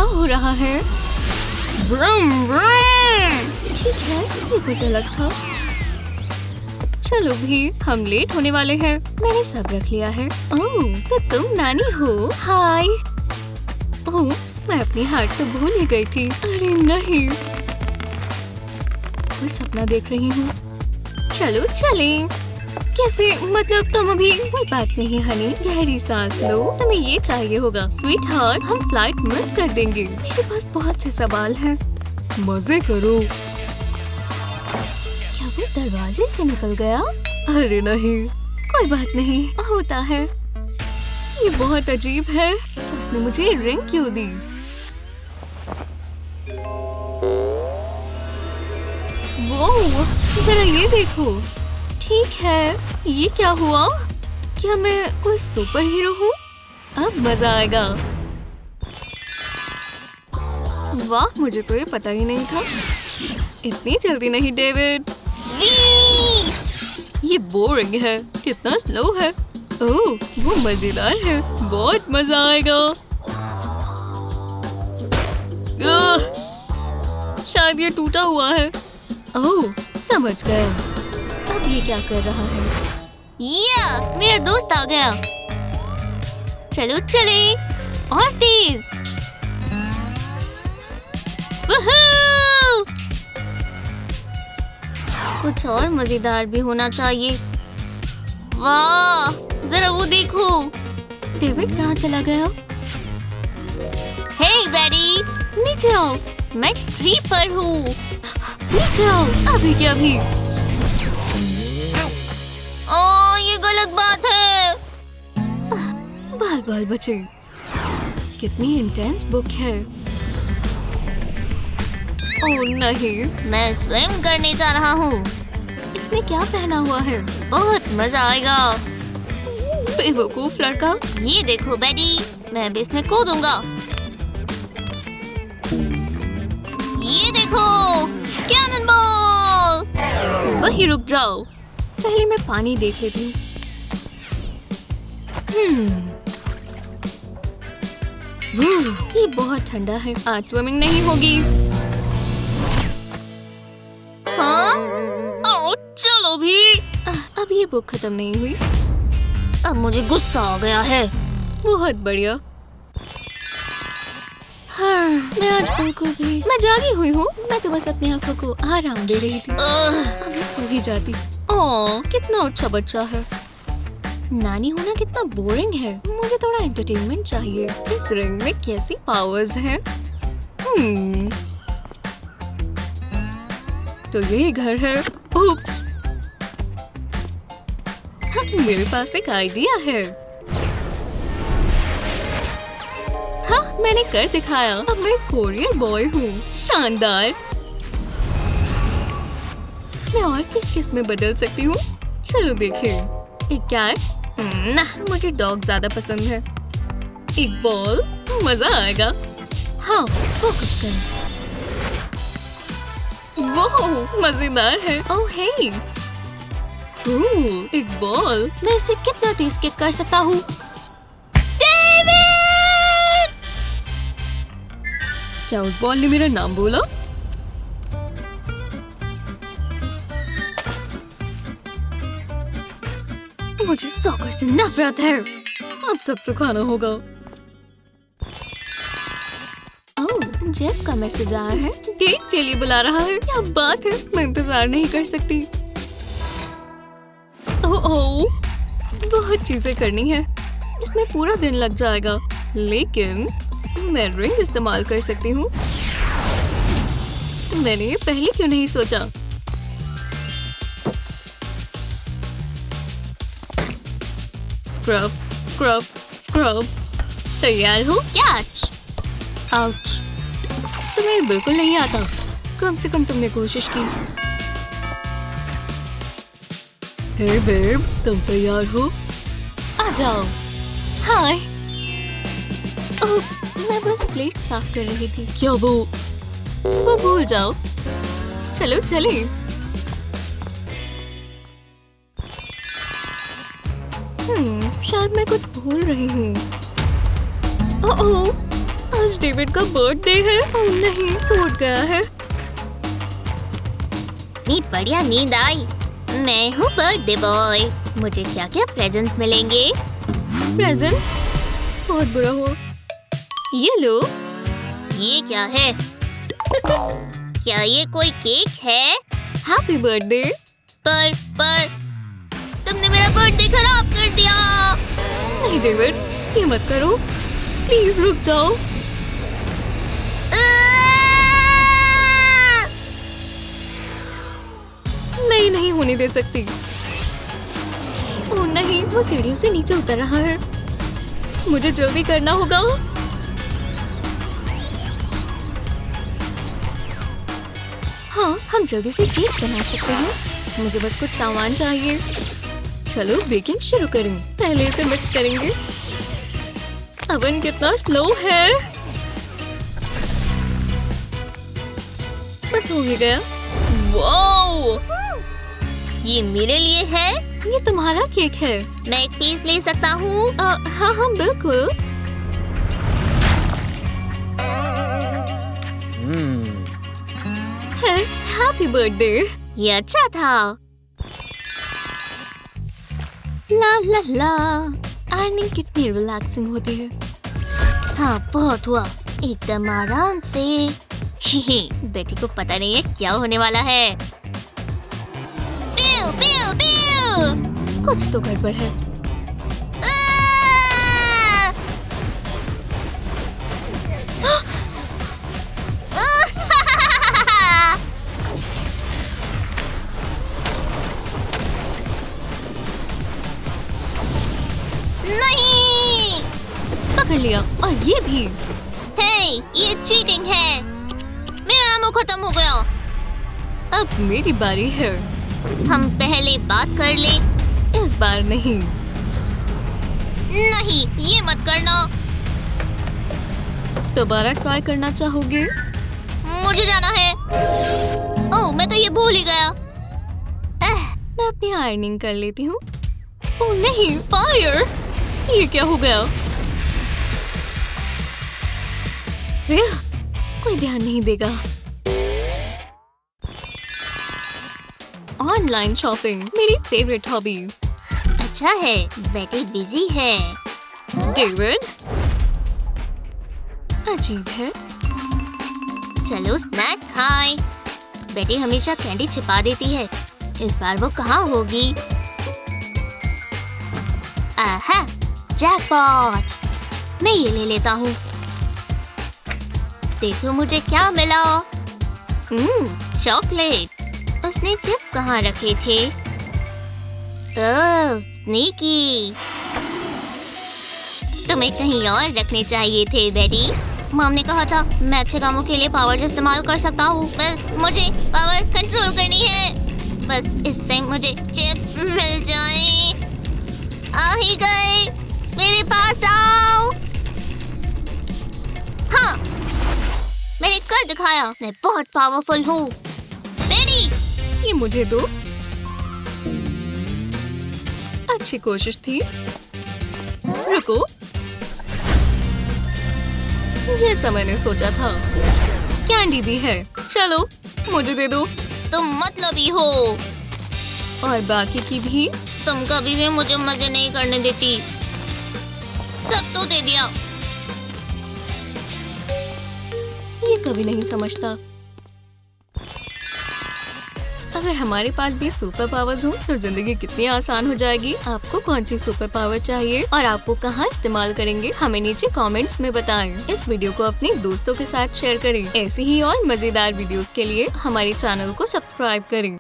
हो रहा है? ब्रूम ब्रूम। ठीक है, ये कुछ अलग था। चलो भी, हम लेट होने वाले हैं। मैंने सब रख लिया है। ओह, तो तुम नानी हो। हाय। ओप्स, मैं अपनी हार्ट तो भूल ही गई थी। अरे नहीं, कोई सपना देख रही हूँ। चलो चलें। कैसे? मतलब तुम अभी? कोई बात नहीं हनी, गहरी सांस लो। तुम्हें ये चाहिए होगा स्वीट हार्ट। हम फ्लाइट मिस कर देंगे। मेरे पास बहुत से सवाल हैं। मजे करो। क्या वो दरवाजे से निकल गया? अरे नहीं, कोई बात नहीं, होता है। ये बहुत अजीब है। उसने मुझे रिंग क्यों दी? वो जरा ये देखो। ठीक है, ये क्या हुआ? क्या मैं कोई सुपर हीरो हूँ? अब मजा आएगा। वाह, मुझे तो ये पता ही नहीं था। इतनी जल्दी नहीं डेविड। ये बोरिंग है, कितना स्लो है। ओह, वो मजेदार है, बहुत मजा आएगा। शायद ये टूटा हुआ है। ओह, समझ गया। अब ये क्या कर रहा है? या, मेरा दोस्त आ गया। चलो चले, और तेज। कुछ और मजेदार भी होना चाहिए। वाह, जरा वो देखो। डेविड कहाँ चला गया? हे बेडी, नीचे आओ। मैं ट्री पर हूँ। नीचे आओ, अभी क्या भी। ओह, ये गलत बात है। बाल बाल बचे। कितनी इंटेंस बुक है। ओह नहीं, मैं स्विम करने जा रहा हूँ। इसने क्या पहना हुआ है? बहुत मजा आएगा। बेवकूफ लड़का। ये देखो बेडी, मैं भी इसमें कूदूंगा। ये देखो, कैनन बॉल। वहीं रुक जाओ, पहले मैं पानी देख लेती हूँ। ये बहुत ठंडा है, आज स्विमिंग नहीं होगी। हाँ? चलो भी। अब ये बुक खत्म नहीं हुई। अब मुझे गुस्सा आ गया है। बहुत बढ़िया। हाँ, मैं आज बिल्कुल भी। मैं जागी हुई हूँ। मैं तो बस अपनी आंखों को आराम दे रही थी। अभी सो ही जाती। ओह, कितना अच्छा बच्चा है। नानी होना कितना बोरिंग है। मुझे थोड़ा एंटरटेनमेंट चाहिए। इस रिंग में कैसी पावर्स हैं? तो यही घर है। उप्स। हाँ, मेरे पास एक आइडिया है। हाँ, मैंने कर दिखाया। अब मैं कोरियर बॉय हूँ। शानदार। मैं और किस में बदल सकती हूँ? चलो देखें। एक कैट? ना, मुझे डॉग ज्यादा पसंद है। एक बॉल? मजा आएगा। हाँ, फोकस कर। वो मजेदार है। ओह हे, एक बॉल। मैं इसे कितना तेज किक कर सकता हूँ? डेविड! क्या उस बॉल ने मेरा नाम बोला? मुझे सॉकर से नफरत है। अब सब सुखाना होगा। ओह, जेफ का मैसेज आया है। डेट के लिए बुला रहा है। क्या बात है, मैं इंतजार नहीं कर सकती। ओह, बहुत चीजें करनी है। इसमें पूरा दिन लग जाएगा। लेकिन मैं रिंग इस्तेमाल कर सकती हूँ। मैंने ये पहले क्यों नहीं सोचा? Scrub, scrub, scrub. तैयार हो? कैच। आउच। तुम्हें बिल्कुल नहीं आता। कम से कम तुमने कोशिश की। हे बेब, तुम तैयार हो? आ जाओ। हाय। ओप्स, मैं बस प्लेट साफ कर रही थी। क्या वो भूल जाओ। चलो चले। शायद मैं कुछ भूल रही हूँ। ओह, आज डेविड का बर्थडे है। ओह नहीं, टूट गया है। इतनी बढ़िया नींद आई। मैं हूँ बर्थडे बॉय। मुझे क्या क्या प्रेजेंट्स मिलेंगे? प्रेजेंट्स? बहुत बुरा हो। ये लो। ये क्या है? क्या ये कोई केक है? Happy birthday. पर तुमने मेरा बर्थडे खराब कर दिया। नहीं डेविड, ये मत करो, प्लीज रुक जाओ। नहीं होने दे सकती। ओह नहीं, वो सीढ़ियों से नीचे उतर रहा है। मुझे जल्दी करना होगा। हाँ, हम जल्दी से केक बना सकते हैं। मुझे बस कुछ सामान चाहिए। चलो बेकिंग शुरू करें। पहले इसे मिक्स करेंगे। अवन कितना स्लो है। बस हो ही गया। वाओ! ये मेरे लिए है। ये तुम्हारा केक है। मैं एक पीस ले सकता हूँ? हाँ बिल्कुल। Happy birthday. ये अच्छा था। ला ला ला। अर्निंग कितनी रिलैक्सिंग होती है। हाँ, बहुत हुआ। एकदम आराम से। बेटी को पता नहीं है क्या होने वाला है। Bill, bill, bill. कुछ तो गड़बड़ है। नहीं, पकड़ लिया। और ये भी। हे, ये चीटिंग है। मेरा एमो खत्म हो गया। अब मेरी बारी है। हम पहले बात कर ले। इस बार नहीं। नहीं, ये मत करना। दोबारा ट्राई करना चाहोगे? मुझे जाना है। ओह, मैं तो ये भूल ही गया। मैं अपनी आयरनिंग कर लेती हूँ। ओह नहीं, फायर! ये क्या हो गया? कोई ध्यान नहीं देगा। ऑनलाइन शॉपिंग मेरी फेवरेट हॉबी। अच्छा है, बेटी बिजी है। डेविड, अजीब है। चलो स्नैक खाएं। बेटी हमेशा कैंडी छिपा देती है। इस बार वो कहाँ होगी? आहा, जैकपॉट। मैं ये ले लेता हूँ। देखो मुझे क्या मिला। चॉकलेट। उसने चिप्स कहाँ रखे थे? ओह, स्नीकी। तुम्हें कहीं और रखने चाहिए थे बेटी। मॉम ने कहा था मैं अच्छे कामों के लिए पावर इस्तेमाल कर सकता हूँ। बस मुझे पावर कंट्रोल करनी है। बस इससे मुझे चिप्स मिल जाए। आ ही गए, मेरे पास आओ। हाँ, मैंने कर दिखाया। मैं बहुत पावरफुल हूँ। बेटी, ये मुझे दो। अच्छी कोशिश थी। रुको, जैसा मैंने सोचा था। कैंडी भी है। चलो मुझे दे दो। तुम मतलबी हो। और बाकी की भी। तुम कभी भी मुझे मजे नहीं करने देती। सब तो दे दिया। ये कभी नहीं समझता। अगर हमारे पास भी सुपर पावर्स हो तो जिंदगी कितनी आसान हो जाएगी। आपको कौन सी सुपर पावर चाहिए और आप वो कहाँ इस्तेमाल करेंगे, हमें नीचे कमेंट्स में बताएं। इस वीडियो को अपने दोस्तों के साथ शेयर करें। ऐसी ही और मजेदार वीडियोस के लिए हमारे चैनल को सब्सक्राइब करें।